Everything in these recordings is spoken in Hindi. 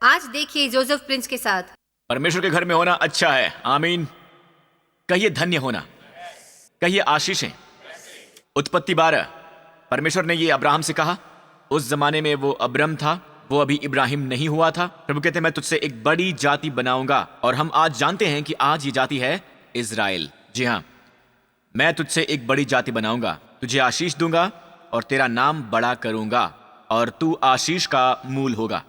आज देखिए जोसेफ प्रिंस के साथ। परमेश्वर के घर में होना अच्छा है। आमीन। कहिए धन्य होना, कहिए आशीषें। उत्पत्ति 12, परमेश्वर ने ये अब्राहम से कहा। उस जमाने में वो अब्रम था, वो अभी इब्राहिम नहीं हुआ था। प्रभु कहते हैं मैं तुझसे एक बड़ी जाति बनाऊंगा। और हम आज जानते हैं कि आज ये जाति है इजराइल। जी हाँ, मैं तुझसे एक बड़ी जाति बनाऊंगा, तुझे आशीष दूंगा और तेरा नाम बड़ा करूंगा और तू आशीष का मूल होगा।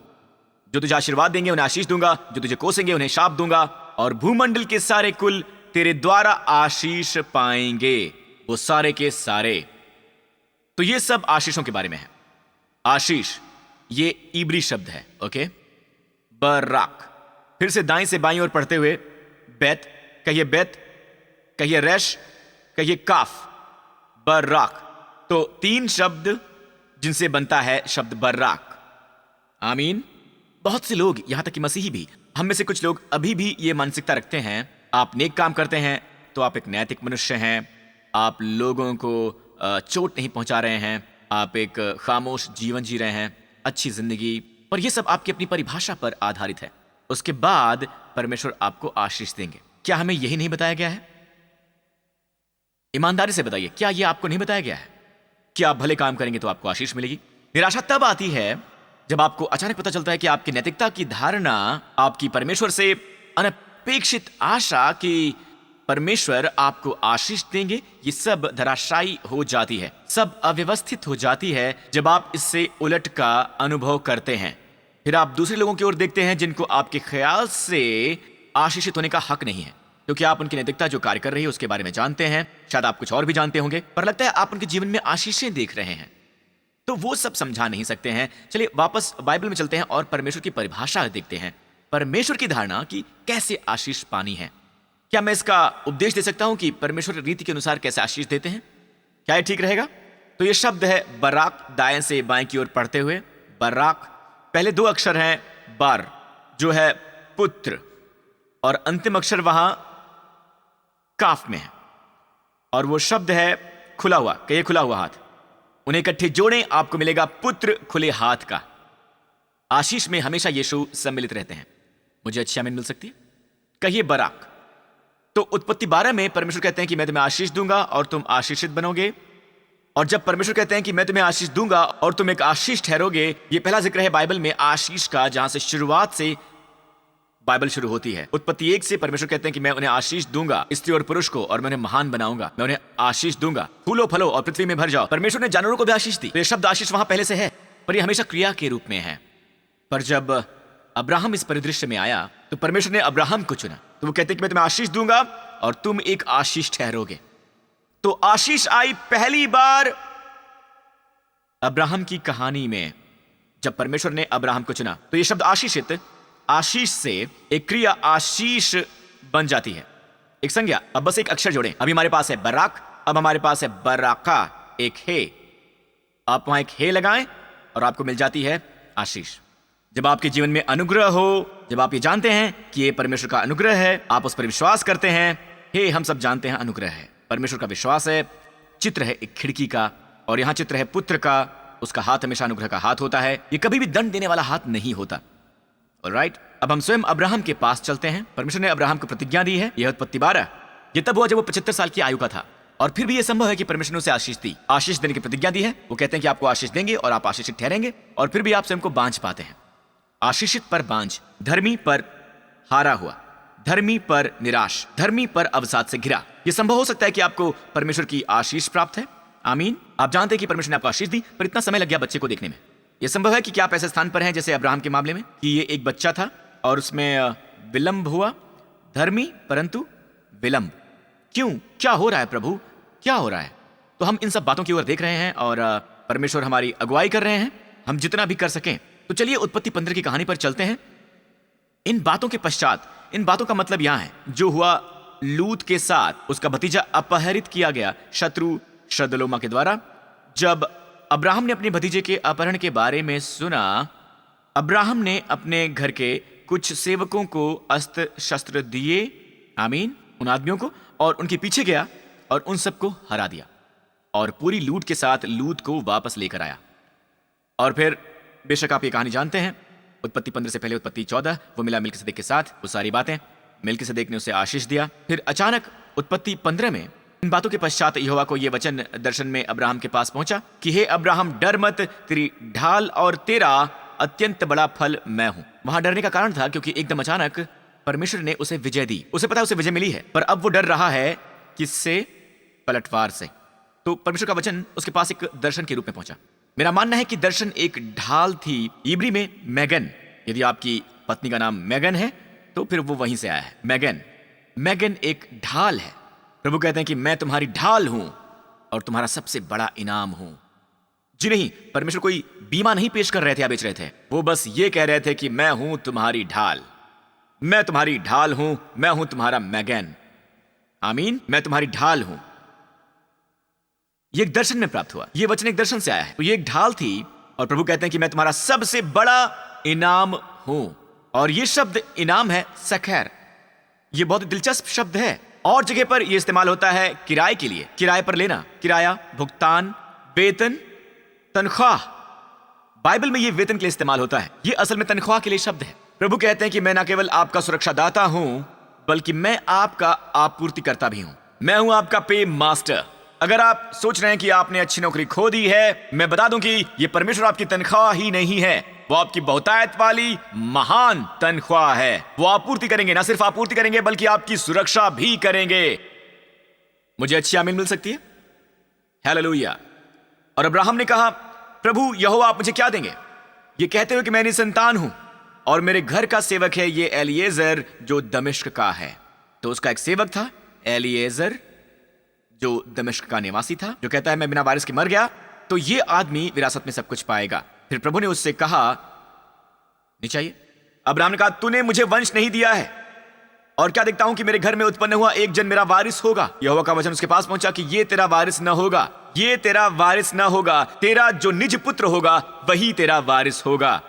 जो तुझे आशीर्वाद देंगे उन्हें आशीष दूंगा, जो तुझे कोसेंगे उन्हें शाप दूंगा, और भूमंडल के सारे कुल तेरे द्वारा आशीष पाएंगे, वो सारे के सारे। तो ये सब आशीषों के बारे में है। आशीष ये इब्री शब्द है। ओके, बराक। फिर से दाएं से बाईं ओर पढ़ते हुए, बेत, कहिए बेत, कहिए रेश, कहिए काफ, बराक। तो 3 शब्द जिनसे बनता है शब्द बराक। आमीन। बहुत से लोग, यहां तक कि मसीही भी, हम में से कुछ लोग अभी भी ये मानसिकता रखते हैं, आप नेक काम करते हैं तो आप एक नैतिक मनुष्य हैं, आप लोगों को चोट नहीं पहुंचा रहे हैं, आप एक खामोश जीवन जी रहे हैं, अच्छी जिंदगी। और ये सब आपकी अपनी परिभाषा पर आधारित है। उसके बाद परमेश्वर आपको आशीष देंगे। क्या हमें यही नहीं बताया गया है? ईमानदारी से बताइए, क्या यह आपको नहीं बताया गया है कि आप भले काम करेंगे तो आपको आशीष मिलेगी? निराशा तब आती है जब आपको अचानक पता चलता है कि आपकी नैतिकता की धारणा, आपकी परमेश्वर से अनपेक्षित आशा कि परमेश्वर आपको आशीष देंगे, ये सब धराशायी हो जाती है, सब अव्यवस्थित हो जाती है जब आप इससे उलट का अनुभव करते हैं। फिर आप दूसरे लोगों की ओर देखते हैं जिनको आपके ख्याल से आशीषित होने का हक नहीं है, क्योंकि आप उनकी नैतिकता जो कार्य कर रही है उसके बारे में जानते हैं। शायद आप कुछ और भी जानते होंगे, पर लगता है आप उनके जीवन में आशीषें देख रहे हैं, तो वो सब समझा नहीं सकते हैं। चलिए वापस बाइबल में चलते हैं और परमेश्वर की परिभाषा देखते हैं। परमेश्वर की धारणा कि कैसे आशीष पानी है। क्या मैं इसका उपदेश दे सकता हूं कि परमेश्वर रीति के अनुसार कैसे आशीष देते हैं? क्या ये ठीक रहेगा? तो ये शब्द है बराक, दाएं से बाएं की ओर पढ़ते हुए, बराक। पहले 2 अक्षर हैं बर, जो है पुत्र, और अंतिम अक्षर वहां काफ में है, और वो शब्द है खुला हुआ। कहिए खुला हुआ हाथ। उन्हें इकट्ठे जोड़ें, आपको मिलेगा पुत्र खुले हाथ का। आशीष में हमेशा यीशु सम्मिलित रहते हैं। मुझे अच्छी आमीन मिल सकती है? कहिए बराक। तो उत्पत्ति 12 में परमेश्वर कहते हैं कि मैं तुम्हें आशीष दूंगा और तुम आशीषित बनोगे। और जब परमेश्वर कहते हैं कि मैं तुम्हें आशीष दूंगा और तुम एक आशीष ठहरोगे, ये पहला जिक्र है बाइबल में आशीष का, जहां से शुरुआत से बाइबल शुरू होती है। उत्पत्ति 1 से परमेश्वर कहते हैं कि मैं उन्हें आशीष दूंगा, स्त्री और पुरुष को, और मैं उन्हें महान बनाऊंगा, मैं उन्हें आशीष दूंगा, फूलो फलो और पृथ्वी में भर जाओ। परमेश्वर ने जानवरों को भी आशीष दी। तो ये शब्द आशीष वहां पहले से है, पर यह हमेशा क्रिया के रूप में है। पर जब अब्राहम इस परिदृश्य में आया तो परमेश्वर ने अब्राहम को चुना। तो वो कहते हैं कि मैं तुम्हें आशीष दूंगा और तुम एक आशीष ठहरोगे। तो आशीष आई पहली बार अब्राहम की कहानी में, जब परमेश्वर ने अब्राहम को चुना। तो ये शब्द आशीषित, आशीष से एक क्रिया आशीष बन जाती है, एक संज्ञा। अब बस एक अक्षर जोड़ें। अभी हमारे पास है बराक, अब हमारे पास है बराका, एक हे। आप वहां एक हे लगाएं और आपको मिल जाती है आशीष। जब आपके जीवन में अनुग्रह हो, जब आप ये जानते हैं कि ये परमेश्वर का अनुग्रह है, आप उस पर विश्वास करते हैं। हे, हम सब जानते हैं अनुग्रह है, परमेश्वर का विश्वास है। चित्र है एक खिड़की का, और यहां चित्र है पुत्र का। उसका हाथ हमेशा अनुग्रह का हाथ होता है, ये कभी भी दंड देने वाला हाथ नहीं होता। ऑलराइट, अब हम स्वयं अब्राहम के पास चलते हैं। परमेश्वर ने अब्राहम को प्रतिज्ञा दी है। यह उत्पत्ति 12, ये तब हुआ जब वो 75 साल की आयु का था, और फिर भी यह संभव है कि परमेश्वर ने उसे आशीष दी, आशीष देने की प्रतिज्ञा दी है। वो कहते हैं कि आपको आशीष देंगे और आप आशीषित ठहरेंगे, और फिर भी आप स्वयं को बांझ पाते हैं। आशीषित पर बांझ, धर्मी पर हारा हुआ, धर्मी पर निराश, धर्मी पर अवसाद से घिरा। यह संभव हो सकता है कि आपको परमेश्वर की आशीष प्राप्त है। आमीन। आप जानते हैं कि परमेश्वर ने आपको आशीष दी, पर इतना समय लग गया बच्चे को देखने में। यह संभव है कि क्या आप ऐसे स्थान पर हैं जैसे अब्राहम के मामले में, कि ये एक बच्चा था और उसमें विलंब हुआ, धर्मी परंतु विलंब। क्यों? क्या हो रहा है प्रभु, क्या हो रहा है? तो हम इन सब बातों की ओर देख रहे हैं और परमेश्वर हमारी अगुवाई कर रहे हैं, हम जितना भी कर सकें। तो चलिए उत्पत्ति 15 की कहानी पर चलते हैं। इन बातों के पश्चात, इन बातों का मतलब यहां है जो हुआ लूत के साथ, उसका भतीजा अपहरित किया गया शत्रु शदलोमा के द्वारा। जब अब्राहम ने अपने भतीजे के अपहरण के बारे में सुना, अब्राहम ने अपने घर के कुछ सेवकों को अस्त्र शस्त्र दिए, आमीन, उन आदमियों को, और उनके पीछे गया और उन सबको हरा दिया, और पूरी लूट के साथ लूत को वापस लेकर आया। और फिर बेशक आप ये कहानी जानते हैं, उत्पत्ति 15 से पहले उत्पत्ति 14, वो मिला मिल्किसेदेक के साथ, वो सारी बातें। मिल्किसेदेक ने उसे आशीष दिया। फिर अचानक उत्पत्ति 15 में इन बातों के पश्चात यहोवा को यह वचन दर्शन में अब्राहम के पास पहुंचा कि हे अब्राहम, डर मत, तेरी ढाल और तेरा अत्यंत बड़ा फल मैं हूं। वहां डरने का कारण था क्योंकि एकदम अचानक परमेश्वर ने उसे विजय दी। उसे पता है उसे विजय मिली है, पर अब वो डर रहा है किससे? पलटवार से। तो परमेश्वर का वचन उसके पास एक दर्शन के रूप में पहुंचा। मेरा मानना है कि दर्शन एक ढाल थी। इब्री में मैगन, यदि आपकी पत्नी का नाम मैगन है तो फिर वो वहीं से आया है। मैगन एक ढाल है। प्रभु कहते हैं कि मैं तुम्हारी ढाल हूं और तुम्हारा सबसे बड़ा इनाम हूं। जी नहीं, परमेश्वर कोई बीमा नहीं पेश कर रहे थे या बेच रहे थे। वो बस ये कह रहे थे कि मैं हूं तुम्हारी ढाल, मैं तुम्हारी ढाल हूं, मैं हूं तुम्हारा मैगन। आमीन, मैं तुम्हारी ढाल हूं। ये एक दर्शन में प्राप्त हुआ। ये वचन एक दर्शन से आया है। तो ये एक ढाल थी और प्रभु कहते हैं कि मैं तुम्हारा सबसे बड़ा इनाम हूं। और ये शब्द इनाम है सखैर। ये बहुत दिलचस्प शब्द है। और जगह पर यह इस्तेमाल होता है किराए के लिए, किराए पर लेना, किराया, भुगतान, वेतन, तनख्वाह। बाइबल में यह वेतन के लिए इस्तेमाल होता है। यह असल में तनख्वाह के लिए शब्द है। प्रभु कहते हैं कि मैं न केवल आपका सुरक्षादाता हूं बल्कि मैं आपका आपूर्तिकर्ता भी हूं। मैं हूं आपका पे मास्टर। अगर आप सोच रहे हैं कि आपने अच्छी नौकरी खो दी है, मैं बता दूं कि यह परमेश्वर आपकी तनख्वाह ही नहीं है, वो आपकी बहुतायत वाली महान तनख्वाह है। वो आपूर्ति करेंगे, ना सिर्फ आपूर्ति करेंगे बल्कि आपकी सुरक्षा भी करेंगे। मुझे अच्छी आमीन मिल सकती है? हालेलुया। और अब्राहम ने कहा, प्रभु यहोवा आप मुझे क्या देंगे? ये कहते हुए कि मैं निसंतान हूं और मेरे घर का सेवक है ये एलिएजर जो दमिश्क का है। तो उसका एक सेवक था एलिएजर जो दमिश्क का निवासी था, जो कहता है मैं बिना वारिस के मर गया तो ये आदमी विरासत में सब कुछ पाएगा। फिर प्रभु ने उससे कहा, नहीं चाहिए। अब्राहम ने कहा, तूने मुझे वंश नहीं दिया है और क्या देखता हूं कि मेरे घर में उत्पन्न हुआ एक जन मेरा वारिस होगा। यहोवा का वचन उसके पास पहुंचा कि ये तेरा वारिस न होगा, ये तेरा वारिस न होगा, तेरा जो निज पुत्र होगा वही तेरा वारिस होगा।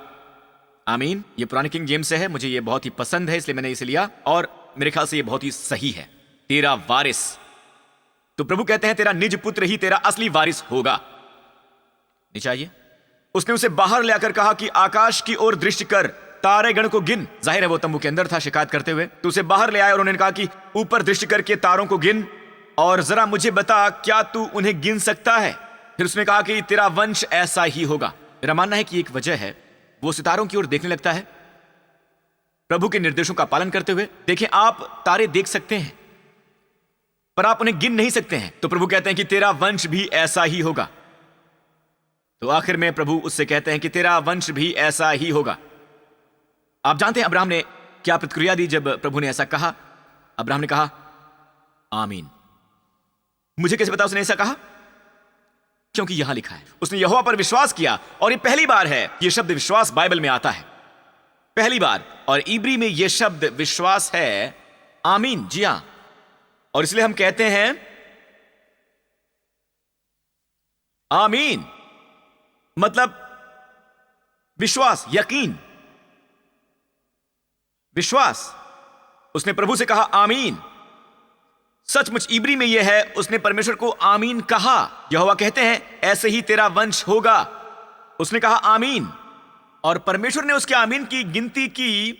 आमीन। ये पुरानी किंग जेम्स से है, मुझे ये बहुत ही पसंद है इसलिए मैंने इसे लिया और मेरे ख्याल से ये बहुत ही सही है। तेरा वारिस। तो प्रभु कहते हैं तेरा निज पुत्र ही तेरा असली वारिस होगा। नहीं चाहिए। उसने उसे बाहर ले आकर कहा कि आकाश की ओर दृष्टि कर, तारे गण को गिन। जाहिर है वो तंबू के अंदर था शिकायत करते हुए। तो उसे बाहर ले आया और उन्होंने कहा कि ऊपर दृष्टि करके तारों को गिन और जरा मुझे बता क्या तू उन्हें गिन सकता है। फिर उसने कहा कि तेरा वंश ऐसा ही होगा। मेरा मानना है कि एक वजह है, वो सितारों की ओर देखने लगता है प्रभु के निर्देशों का पालन करते हुए। देखें, आप तारे देख सकते हैं पर आप उन्हें गिन नहीं सकते हैं। तो प्रभु कहते हैं कि तेरा वंश भी ऐसा ही होगा। तो आखिर में प्रभु उससे कहते हैं कि तेरा वंश भी ऐसा ही होगा। आप जानते हैं अब्राहम ने क्या प्रतिक्रिया दी जब प्रभु ने ऐसा कहा? अब्राहम ने कहा आमीन। मुझे कैसे पता उसने ऐसा कहा? क्योंकि यहां लिखा है उसने यहोवा पर विश्वास किया। और ये पहली बार है यह शब्द विश्वास बाइबल में आता है, पहली बार। और इब्री में यह शब्द विश्वास है आमीन। जी हां। और इसलिए हम कहते हैं आमीन, मतलब विश्वास, यकीन, विश्वास। उसने प्रभु से कहा आमीन। सचमुच इब्री में यह है, उसने परमेश्वर को आमीन कहा। यहोवा कहते हैं ऐसे ही तेरा वंश होगा। उसने कहा आमीन और परमेश्वर ने उसके आमीन की गिनती की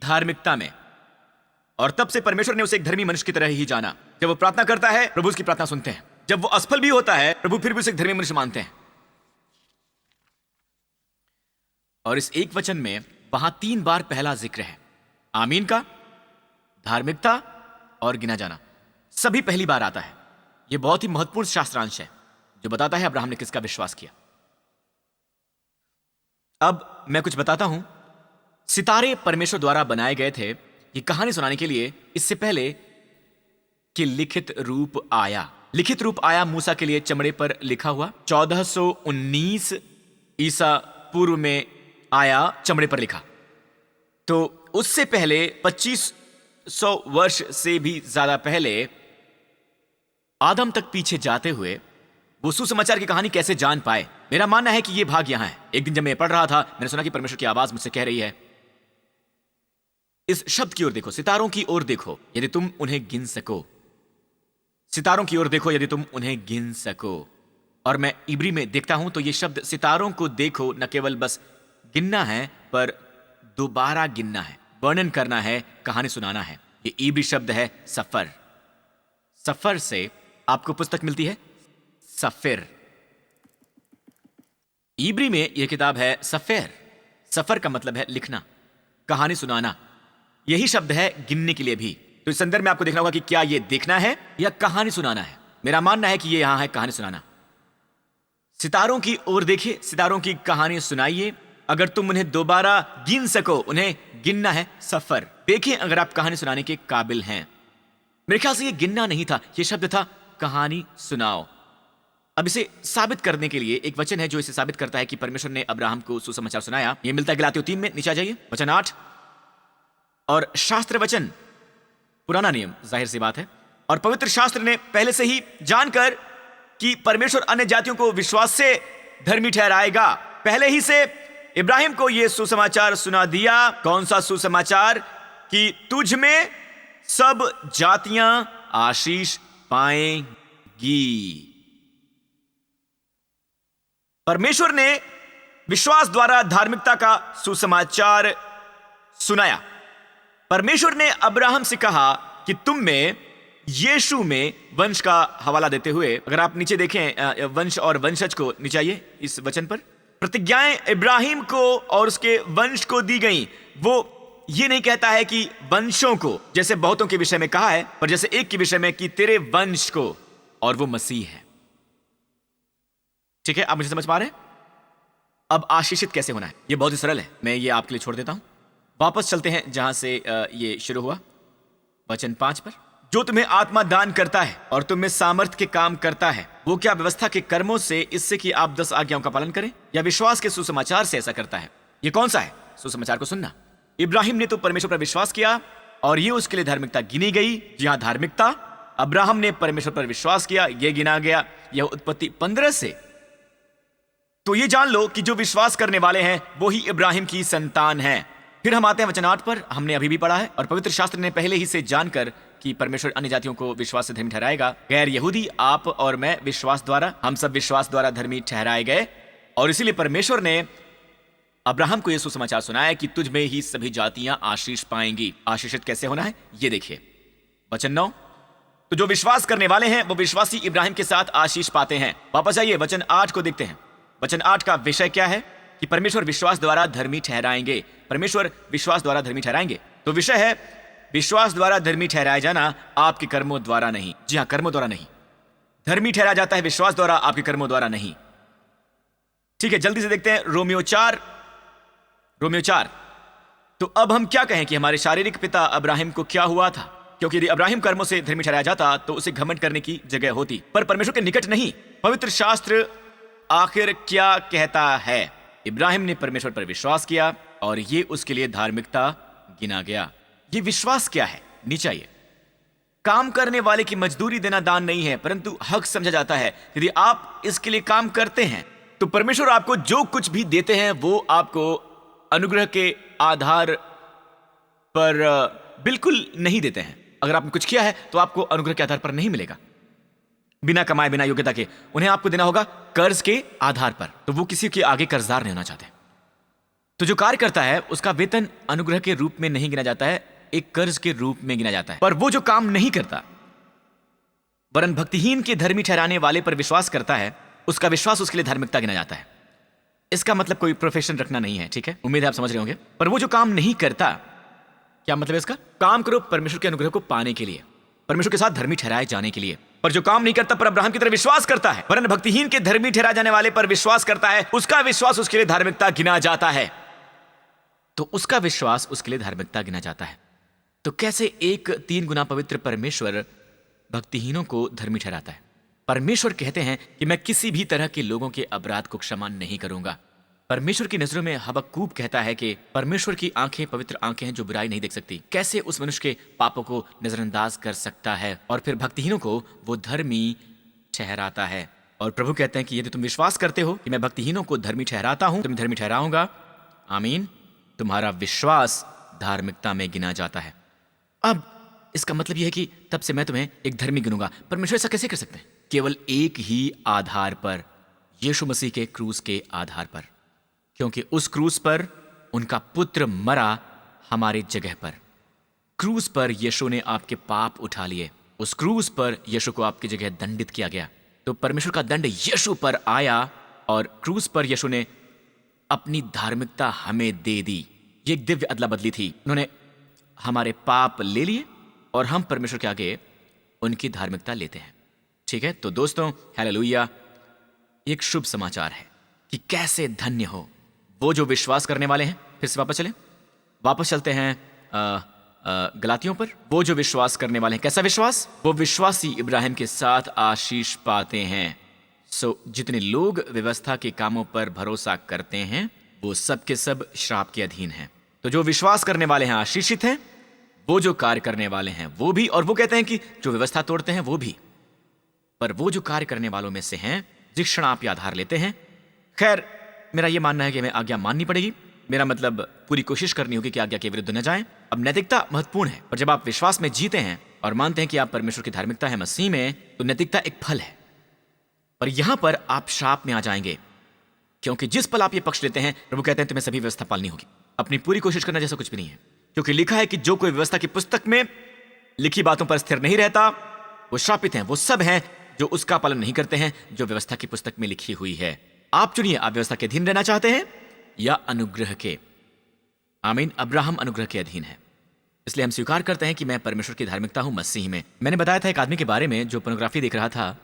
धार्मिकता में। और तब से परमेश्वर ने उसे एक धर्मी मनुष्य की तरह ही जाना। जब वो प्रार्थना करता है प्रभु उसकी प्रार्थना सुनते हैं। जब वो असफल भी होता है प्रभु फिर भी उसे एक धर्मी मनुष्य मानते हैं। और इस एक वचन में वहां 3 बार पहला जिक्र है, आमीन का, धार्मिकता और गिना जाना। सभी पहली बार आता है। यह बहुत ही महत्वपूर्ण शास्त्रांश है जो बताता है अब्राहम ने किसका विश्वास किया। अब मैं कुछ बताता हूं। सितारे परमेश्वर द्वारा बनाए गए थे ये कहानी सुनाने के लिए, इससे पहले कि लिखित रूप आया। लिखित रूप आया मूसा के लिए चमड़े पर लिखा हुआ। 1419 ईसा पूर्व में आया चमड़े पर लिखा। तो उससे पहले 2500 वर्ष से भी ज्यादा पहले आदम तक पीछे जाते हुए वो सुसमाचार की कहानी कैसे जान पाए। मेरा मानना है कि यह भाग यहां है। एक दिन जब मैं पढ़ रहा था मैंने सुना कि परमेश्वर की आवाज मुझसे कह रही है, इस शब्द की ओर देखो, सितारों की ओर देखो यदि तुम उन्हें गिन सको। सितारों की ओर देखो यदि तुम उन्हें गिन सको। और मैं इब्री में देखता हूं तो यह शब्द सितारों को देखो न केवल बस गिनना है पर दोबारा गिनना है, वर्णन करना है, कहानी सुनाना है। ये इब्री शब्द है सफर। सफर से आपको पुस्तक मिलती है सफिर। इब्री में यह किताब है सफेर। सफर का मतलब है लिखना, कहानी सुनाना। यही शब्द है गिनने के लिए भी। तो इस संदर्भ में आपको देखना होगा कि क्या यह देखना है या कहानी सुनाना है। मेरा मानना है कि यह यहां है कहानी सुनाना। सितारों की ओर देखिए, सितारों की कहानी सुनाइए। अगर तुम उन्हें दोबारा गिन सको, उन्हें गिनना है सफर। देखिए अगर आप कहानी सुनाने के काबिल हैं। मेरे ख्याल से यह गिनना नहीं था, यह शब्द था कहानी सुनाओ। अब इसे साबित करने के लिए एक वचन है जो इसे साबित करता है कि परमेश्वर ने अब्राहम को सुसमाचार सुनाया। यह मिलता है गलातियों 3 में। नीचे आ जाइए, वचन 8। और शास्त्र वचन, पुराना नियम, जाहिर सी बात है, और पवित्र शास्त्र ने पहले से ही जानकर कि परमेश्वर अन्य जातियों को विश्वास से धर्मी ठहराएगा, पहले ही से इब्राहिम को यह सुसमाचार सुना दिया। कौन सा सुसमाचार? कि तुझ में सब जातियां आशीष पाएंगी। परमेश्वर ने विश्वास द्वारा धार्मिकता का सुसमाचार सुनाया। परमेश्वर ने अब्राहम से कहा कि तुम में, यीशु में, वंश का हवाला देते हुए, अगर आप नीचे देखें वंश और वंशज को, नीचे आइए इस वचन पर। प्रतिज्ञाएं इब्राहिम को और उसके वंश को दी गई। वो ये नहीं कहता है कि वंशों को, जैसे बहुतों के विषय में कहा है, पर जैसे एक के विषय में कि तेरे वंश को, और वो मसीह है। ठीक है, आप मुझे समझ पा रहे हैं? अब आशीषित कैसे होना है, यह बहुत ही सरल है। मैं ये आपके लिए छोड़ देता हूं। वापस चलते हैं जहां से ये शुरू हुआ, वचन 5 पर। जो तुम्हें आत्मा दान करता है और तुम में सामर्थ्य के काम करता है, वो क्या व्यवस्था के कर्मों से, इससे कि आप 10 आज्ञाओं का पालन करें, या विश्वास के सुसमाचार से ऐसा करता है? ये कौन सा है? सुसमाचार को सुनना। इब्राहिम ने तो परमेश्वर पर विश्वास किया और ये उसके लिए धार्मिकता गिनी गई। जी हां, धार्मिकता। अब्राहम ने परमेश्वर पर विश्वास किया, यह गिना गया। यह उत्पत्ति 15 से। तो ये जान लो कि जो विश्वास करने वाले हैं वो ही इब्राहिम की संतान हैं। फिर हम आते हैं वचन 8 पर। हमने अभी भी पढ़ा है, और पवित्र शास्त्र ने पहले ही से जानकर कि परमेश्वर अन्य जातियों को विश्वास से धर्मी ठहराएगा। गैर यहूदी, आप और मैं, विश्वास द्वारा, हम सब विश्वास द्वारा धर्मी ठहराए गए। और इसीलिए परमेश्वर ने अब्राहम को यह सुसमाचार सुनाया कि तुझ में ही सभी जातियां आशीष पाएंगी। आशीषित कैसे होना है ये देखिए, वचन 9। तो जो विश्वास करने वाले हैं वो विश्वासी इब्राहिम के साथ आशीष पाते हैं। वापस आइए, वचन 8 को देखते हैं। वचन 8 का विषय क्या है? कि परमेश्वर विश्वास द्वारा धर्मी ठहराएंगे। परमेश्वर विश्वास द्वारा धर्मी ठहराएंगे। तो विषय है विश्वास द्वारा धर्मी ठहराया जाना, आपके कर्मों द्वारा नहीं। जी हां, कर्मों द्वारा नहीं। धर्मी ठहराया जाता है विश्वास द्वारा, आपके कर्मों द्वारा नहीं। ठीक है, जल्दी से देखते हैं रोमियो 4। तो अब हम क्या कहें कि हमारे शारीरिक पिता अब्राहिम को क्या हुआ था? क्योंकि यदि अब्राहिम कर्मों से धर्मी ठहराया जाता तो उसे घमंड करने की जगह होती, पर परमेश्वर के निकट नहीं। पवित्र शास्त्र आखिर क्या कहता है? इब्राहिम ने परमेश्वर पर विश्वास किया और ये उसके लिए धार्मिकता गिना गया। ये विश्वास क्या है? नीचे आइए। काम करने वाले की मजदूरी देना दान नहीं है, परंतु हक समझा जाता है। यदि आप इसके लिए काम करते हैं तो परमेश्वर आपको जो कुछ भी देते हैं वो आपको अनुग्रह के आधार पर बिल्कुल नहीं देते हैं। अगर आपने कुछ किया है तो आपको अनुग्रह के आधार पर नहीं मिलेगा। बिना कमाए, बिना योग्यता के उन्हें आपको देना होगा कर्ज के आधार पर। तो वो किसी के आगे कर्जदार नहीं होना चाहते। तो जो कार्य करता है उसका वेतन अनुग्रह के रूप में नहीं गिना जाता है, एक कर्ज के रूप में गिना जाता है। पर वो जो काम नहीं करता वरन भक्तिहीन के धर्मी ठहराने वाले पर विश्वास करता है, उसका विश्वास उसके लिए धार्मिकता गिना जाता है। इसका मतलब कोई प्रोफेशन रखना नहीं है, ठीक है? उम्मीद है आप समझ रहे होंगे। पर वो जो काम नहीं करता, क्या मतलब है इसका? काम करो परमेश्वर के अनुग्रह को पाने के लिए, परमेश्वर के साथ धर्मी ठहराए जाने के लिए। पर जो काम नहीं करता पर अब्राहम की तरह विश्वास करता है, वरन भक्तिहीन के धर्मी ठहराए जाने वाले पर विश्वास करता है, उसका विश्वास उसके लिए धार्मिकता गिना जाता है। तो उसका विश्वास उसके लिए धार्मिकता गिना जाता है। तो कैसे एक 3 गुना पवित्र परमेश्वर भक्तिहीनों को धर्मी ठहराता है? परमेश्वर कहते हैं कि मैं किसी भी तरह के लोगों के अपराध को क्षमा नहीं करूंगा। परमेश्वर की नजरों में हबक्कूक कहता है कि परमेश्वर की आंखें पवित्र आंखें हैं जो बुराई नहीं देख सकती। कैसे उस मनुष्य के पापों को नजरअंदाज कर सकता है? और फिर भक्तिहीनों को वो धर्मी ठहराता है। और प्रभु कहते हैं कि यदि तुम विश्वास करते हो कि मैं भक्तिहीनों को धर्मी ठहराता हूं, तुम्हें धर्मी ठहराऊंगा। आमीन। तुम्हारा विश्वास धार्मिकता में गिना जाता है। अब इसका मतलब यह है कि तब से मैं तुम्हें एक धर्मी गिनूंगा। परमेश्वर ऐसा कैसे कर सकते हैं? केवल एक ही आधार पर, यीशु मसीह के क्रूस के आधार पर। क्योंकि उस क्रूस पर उनका पुत्र मरा हमारे जगह पर। क्रूस पर यीशु ने आपके पाप उठा लिए। उस क्रूस पर यीशु को आपकी जगह दंडित किया गया। तो परमेश्वर का दंड यीशु पर आया और क्रूस पर यीशु ने अपनी धार्मिकता हमें दे दी। ये एक दिव्य अदला बदली थी। उन्होंने हमारे पाप ले लिए और हम परमेश्वर के आगे उनकी धार्मिकता लेते हैं। ठीक है, तो दोस्तों, हालेलुया, एक शुभ समाचार है कि कैसे धन्य हो वो जो विश्वास करने वाले हैं। फिर से वापस चलते हैं गलातियों पर। वो जो विश्वास करने वाले हैं, कैसा विश्वास? वो विश्वासी इब्राहिम के साथ आशीष पाते हैं। जितने लोग व्यवस्था के कामों पर भरोसा करते हैं वो सब के सब श्राप के अधीन हैं। तो जो विश्वास करने वाले हैं आशीषित हैं, वो जो कार्य करने वाले हैं वो भी। और वो कहते हैं कि जो व्यवस्था तोड़ते हैं वो भी। पर वो जो कार्य करने वालों में से हैं, जिस क्षण आप ये आधार लेते हैं, खैर मेरा ये मानना है कि हमें आज्ञा माननी पड़ेगी। मेरा मतलब पूरी कोशिश करनी होगी कि आज्ञा के विरुद्ध न जाएं। अब नैतिकता महत्वपूर्ण है, और जब आप विश्वास में जीते हैं और मानते हैं कि आप परमेश्वर की धार्मिकता है मसीह में, तो नैतिकता एक फल है। पर यहां पर आप श्राप में आ जाएंगे, क्योंकि जिस पल आप ये पक्ष लेते हैं, प्रभु कहते हैं तुम्हें सभी व्यवस्था पालनी होगी। अपनी पूरी कोशिश करना जैसा कुछ भी नहीं है, क्योंकि लिखा है कि जो कोई व्यवस्था की पुस्तक में लिखी बातों पर स्थिर नहीं रहता वो श्रापित हैं। वो सब हैं जो उसका पालन नहीं करते हैं जो व्यवस्था की पुस्तक में लिखी हुई है। आप चुनिए, आप व्यवस्था के अधीन रहना चाहते हैं या अनुग्रह के। आमीन। अब्राहम अनुग्रह के अधीन है, इसलिए हम स्वीकार करते हैं कि मैं परमेश्वर की धार्मिकता हूं मसीह में। मैंने बताया था एक आदमी के बारे में जो पोर्नोग्राफी देख रहा था।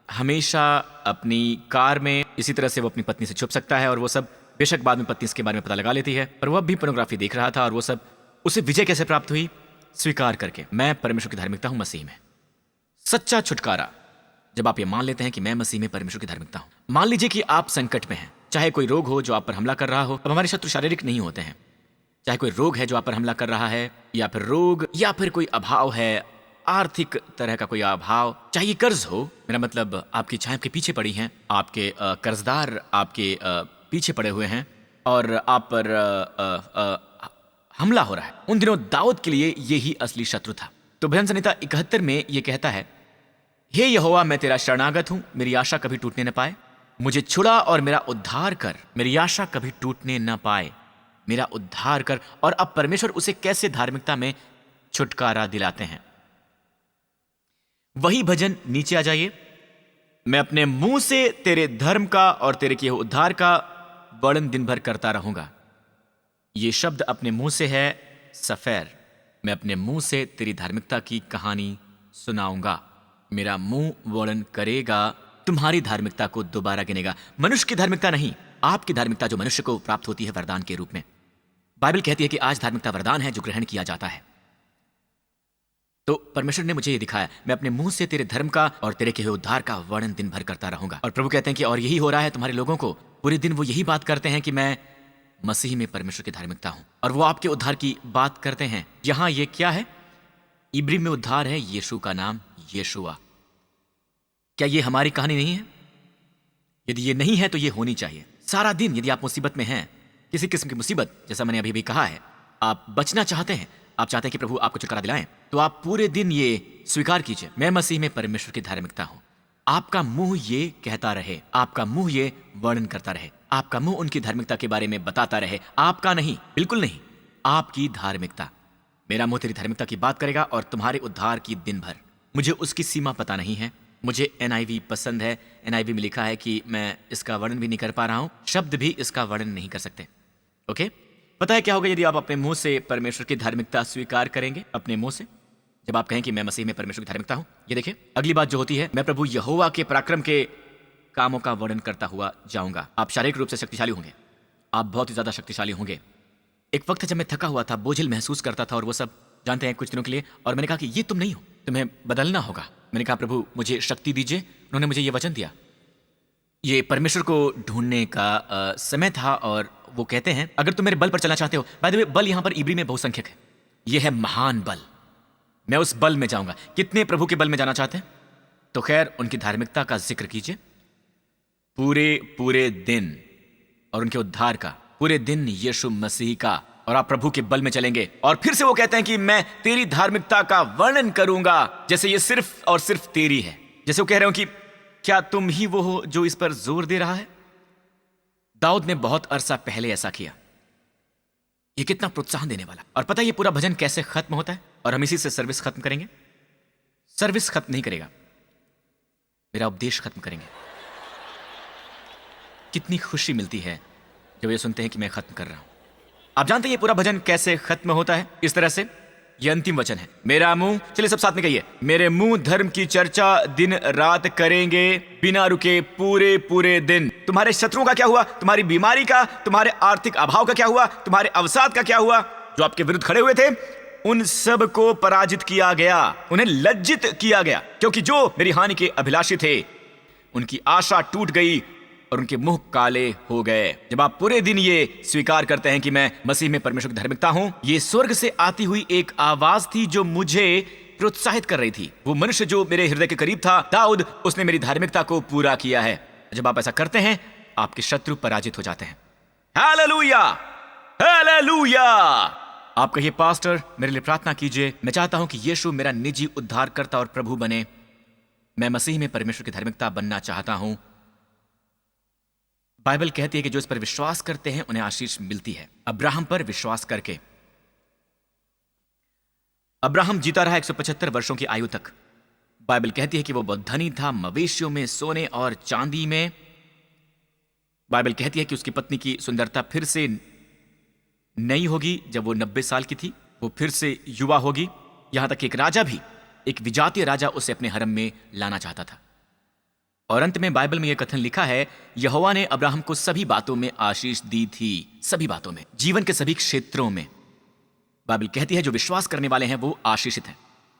हमेशा अपनी कार में इसी तरह से वो अपनी पत्नी से छुप सकता है, और वो सब बेशक बाद में पत्नी इसके बारे में पता लगा लेती है, पर वो अब भी पोर्नोग्राफी देख रहा था। और वो सब उसे विजय कैसे प्राप्त हुई? स्वीकार करके, मैं परमेश्वर की धार्मिकता हूं मसीह में। सच्चा छुटकारा जब आप ये मान लेते हैं कि मैं मसीह में परमेश्वर की धार्मिकता हूं। मान लीजिए कि आप संकट में हैं, चाहे कोई रोग हो जो आप पर हमला कर रहा हो। अब हमारे शत्रु शारीरिक नहीं होते हैं। चाहे कोई रोग है जो आप पर हमला कर रहा है, या फिर रोग, या फिर कोई अभाव है, आर्थिक तरह का कोई अभाव, चाहे कर्ज हो। मेरा मतलब आपकी इच्छाएं आपके पीछे पड़ी हैं, आपके कर्जदार आपके पीछे पड़े हुए हैं और आप पर हमला हो रहा है। उन दिनों दाऊद के लिए यही असली शत्रु था। तो भजन संहिता 71 में यह कहता है, हे यहोवा, मैं तेरा शरणागत हूं, मेरी आशा कभी टूटने न पाए। मुझे छुड़ा और मेरा उद्धार कर, मेरी आशा कभी टूटने न पाए, मेरा उद्धार कर। और अब परमेश्वर उसे कैसे धार्मिकता में छुटकारा दिलाते हैं। वही भजन, नीचे आ जाइए। मैं अपने मुंह से तेरे धर्म का और तेरे किए उद्धार का वर्णन दिन भर करता रहूंगा। ये शब्द अपने मुंह से है सफेर। मैं अपने मुंह से तेरी धार्मिकता की कहानी सुनाऊंगा। मेरा मुंह वर्णन करेगा, तुम्हारी धार्मिकता को दोबारा गिनेगा। मनुष्य की धार्मिकता नहीं, आपकी धार्मिकता जो मनुष्य को प्राप्त होती है वरदान के रूप में। बाइबल कहती है कि आज धार्मिकता वरदान है जो ग्रहण किया जाता है। तो परमेश्वर ने मुझे ये दिखाया, मैं अपने मुंह से तेरे धर्म का और तेरे किए उद्धार का वर्णन दिन भर करता रहूंगा। और प्रभु कहते हैं कि और यही हो रहा है तुम्हारे लोगों को। पूरे दिन वो यही बात करते हैं कि मैं मसीह में परमेश्वर की धार्मिकता हूं, और वो आपके उद्धार की बात करते हैं। यहां ये क्या है? इब्री में उद्धार है, यीशु का नाम यीशुआ। क्या ये हमारी कहानी नहीं है? यदि ये नहीं है तो ये होनी चाहिए। सारा दिन यदि आप मुसीबत में हैं, किसी किस्म की मुसीबत, जैसा मैंने अभी भी कहा है, आप बचना चाहते हैं, आप चाहते हैं कि प्रभु आपको छुटकारा दिलाएं, तो आप पूरे दिन ये स्वीकार कीजिए, मैं मसीह में परमेश्वर की धार्मिकता हूं। आपका मुंह ये कहता रहे, आपका मुंह ये वर्णन करता रहे, आपका मुंह उनकी धार्मिकता के बारे में बताता रहे। आपका नहीं, बिल्कुल नहीं, आपकी धार्मिकता। मेरा मुंह तेरी धार्मिकता की बात करेगा और तुम्हारे उद्धार की दिन भर। मुझे उसकी सीमा पता नहीं है। मुझे NIV पसंद है। NIV में लिखा है कि मैं इसका वर्णन भी नहीं कर पा रहा हूं, शब्द भी इसका वर्णन नहीं कर सकते। ओके, पता है क्या होगा यदि आप अपने मुंह से परमेश्वर की धार्मिकता स्वीकार करेंगे? अपने मुंह से जब आप कहें कि मैं मसीह में परमेश्वर की धार्मिकता हूं, ये देखिए अगली बात जो होती है, मैं प्रभु यहोवा के पराक्रम के कामों का वर्णन करता हुआ जाऊंगा। आप शारीरिक रूप से शक्तिशाली होंगे, आप बहुत ही ज्यादा शक्तिशाली होंगे। एक वक्त जब मैं थका हुआ था, बोझिल महसूस करता था, और वो सब जानते हैं कुछ दिनों के लिए, और मैंने कहा कि ये तुम नहीं हो, तुम्हें बदलना होगा। मैंने कहा प्रभु मुझे शक्ति दीजिए। उन्होंने मुझे ये वचन दिया। ये परमेश्वर को ढूंढने का समय था, और वो कहते हैं अगर तुम मेरे बल पर चलना चाहते हो, बाय द वे बल यहां पर इब्री में बहुसंख्यक है, ये है महान बल। मैं उस बल में जाऊंगा। कितने प्रभु के बल में जाना चाहते हैं? तो खैर उनकी धार्मिकता का जिक्र कीजिए पूरे दिन, और उनके उद्धार का पूरे दिन, यीशु मसीह का, और आप प्रभु के बल में चलेंगे। और फिर से वो कहते हैं कि मैं तेरी धार्मिकता का वर्णन करूंगा, जैसे ये सिर्फ और सिर्फ तेरी है। जैसे वो कह रहे हो कि क्या तुम ही वो हो जो इस पर जोर दे रहा है? दाऊद ने बहुत अरसा पहले ऐसा किया। ये कितना प्रोत्साहन देने वाला। और पता है ये पूरा भजन कैसे खत्म होता है? और हम इसी से सर्विस खत्म करेंगे। सर्विस खत्म नहीं करेगा, मेरा उपदेश खत्म करेंगे। कितनी खुशी मिलती है जब ये सुनते हैं कि मैं खत्म कर रहा हूं। आप जानते हैं ये पूरा भजन कैसे खत्म होता है? इस तरह से। ये अंतिम वचन है, मेरा मुंह, चलिए सब साथ में कहिए, मेरे मुंह धर्म की चर्चा दिन रात करेंगे बिना रुके पूरे पूरे दिन। तुम्हारे शत्रुओं का क्या हुआ? तुम्हारी बीमारी का, तुम्हारे आर्थिक अभाव का क्या हुआ? तुम्हारे अवसाद का क्या हुआ? जो आपके विरुद्ध खड़े हुए थे उन सब को पराजित किया गया, उन्हें लज्जित किया गया, क्योंकि जो मेरी हानि के अभिलाषी थे उनकी आशा टूट गई और उनके मुंह काले हो गए। जब आप पूरे दिन ये स्वीकार करते हैं कि मैं मसीह में परमेश्वर की धार्मिकता हूं, ये स्वर्ग से आती हुई एक आवाज थी जो मुझे प्रोत्साहित कर रही थी। वो मनुष्य जो मेरे हृदय के करीब था, दाऊद, उसने मेरी धार्मिकता को पूरा किया है। जब आप ऐसा करते हैं आपके शत्रु पराजित हो जाते हैं। Hallelujah, hallelujah. आप कहिए, पास्टर मेरे लिए प्रार्थना कीजिए, मैं चाहता हूं कि यीशु मेरा निजी उद्धारकर्ता और प्रभु बने। मैं मसीह में परमेश्वर की धार्मिकता बनना चाहता हूं। बाइबल कहती है कि जो इस पर विश्वास करते हैं उन्हें आशीष मिलती है। अब्राहम पर विश्वास करके अब्राहम जीता रहा 175 वर्षों की आयु तक। बाइबल कहती है कि वो बहुत धनी था, मवेशियों में, सोने और चांदी में। बाइबल कहती है कि उसकी पत्नी की सुंदरता फिर से नई होगी जब वो 90 साल की थी, वो फिर से युवा होगी। यहां तक कि एक राजा भी, एक विजातीय राजा उसे अपने हरम में लाना चाहता था। और अंत में बाइबल में यह कथन लिखा है, यहोवा ने अब्राहम को सभी बातों में आशीष दी थी। सभी बातों में, जीवन के सभी क्षेत्रों में। बाइबल कहती है जो विश्वास करने वाले हैं वो आशीषित हैं।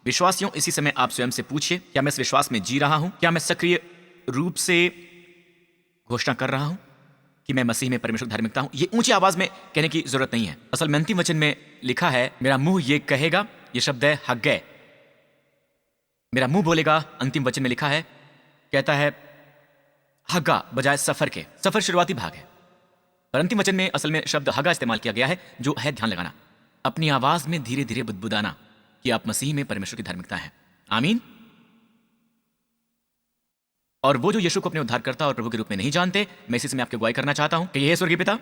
विश्वासियों, इसी समय आप स्वयं से पूछिए, क्या मैं इस विश्वास में जी रहा हूं? क्या मैं सक्रिय रूप से घोषणा कर रहा हूं कि मैं मसीह में परमेश्वर की धार्मिकता हूं? ये ऊंची आवाज में कहने की जरूरत नहीं है। असल में अंतिम वचन में लिखा है, मेरा मुंह ये कहेगा। ये शब्द है हग्गै, मेरा मुंह बोलेगा। अंतिम वचन में लिखा है, कहता है हग्गा बजाय सफर के। सफर शुरुआती भाग है, पर अंतिम वचन में असल में शब्द हग्गा इस्तेमाल किया गया है, जो है ध्यान लगाना, अपनी आवाज में धीरे धीरे बुदबुदाना कि आप मसीह में परमेश्वर की धार्मिकता है। आमीन। और वो जो यीशु को अपने उद्धारकर्ता और प्रभु के रूप में नहीं जानते, मैं इसी समय आपकी अगुवाई करना चाहता हूं कि यह स्वर्गीय पिता,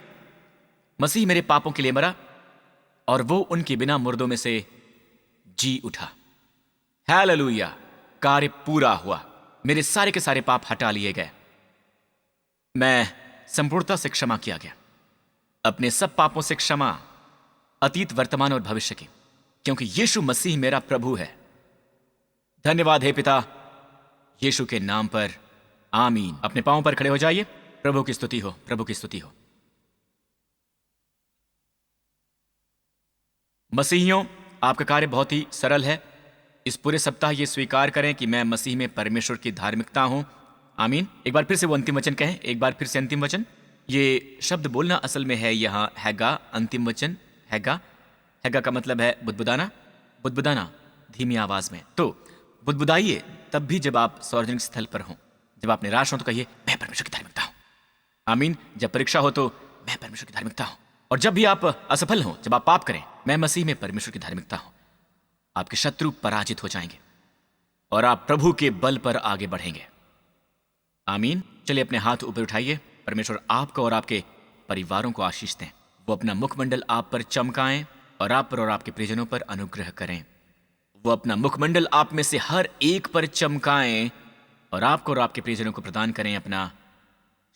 मसीह मेरे पापों के लिए मरा और वो उनके बिना मुर्दों में से जी उठा। हालेलुया। कार्य पूरा हुआ, मेरे सारे के सारे पाप हटा लिए गए, मैं संपूर्णता से क्षमा किया गया। अपने सब पापों से क्षमा, अतीत, वर्तमान और भविष्य की, क्योंकि यीशु मसीह मेरा प्रभु है। धन्यवाद हे पिता, यीशु के नाम पर आमीन। अपने पांवों पर खड़े हो जाइए। प्रभु की स्तुति हो, प्रभु की स्तुति हो। मसीहियों, आपका कार्य बहुत ही सरल है। इस पूरे सप्ताह ये स्वीकार करें कि मैं मसीह में परमेश्वर की धार्मिकता हूं। आमीन। एक बार फिर से वो अंतिम वचन कहें, एक बार फिर से अंतिम वचन। ये शब्द बोलना असल में है यहां हैगा, अंतिम वचन हैगा। हैगा का मतलब है बुदबुदाना, बुदबुदाना धीमी आवाज में। तो बुदबुदाइए तब भी जब आप सार्वजनिक स्थल पर हों। जब आप निराश हो तो कहिए, मैं परमेश्वर की धार्मिकता हूं। आमीन। जब परीक्षा हो तो मैं परमेश्वर की धार्मिकता हूं। और जब भी आप असफल हों, जब आप पाप करें, मैं मसीह में परमेश्वर की धार्मिकता हूं। आपके शत्रु पराजित हो जाएंगे और आप प्रभु के बल पर आगे बढ़ेंगे। आमीन। चलिए अपने हाथ ऊपर उठाइए। परमेश्वर आपको और आपके परिवारों को आशीष दें। वो अपना मुखमंडल आप पर चमकाएं और आप पर और आपके परिजनों पर अनुग्रह करें। वो अपना मुखमंडल आप में से हर एक पर चमकाएं और आपको और आपके परिजनों को प्रदान करें अपना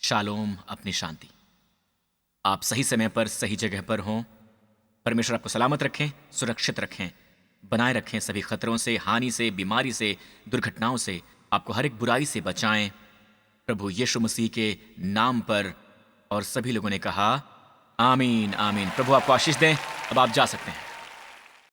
शालोम, अपनी शांति। आप सही समय पर सही जगह पर हों। परमेश्वर आपको सलामत रखें, सुरक्षित रखें, बनाए रखें सभी खतरों से, हानि से, बीमारी से, दुर्घटनाओं से। आपको हर एक बुराई से बचाएं प्रभु यीशु मसीह के नाम पर। और सभी लोगों ने कहा आमीन, आमीन। प्रभु आपको आशीष दें। अब आप जा सकते हैं।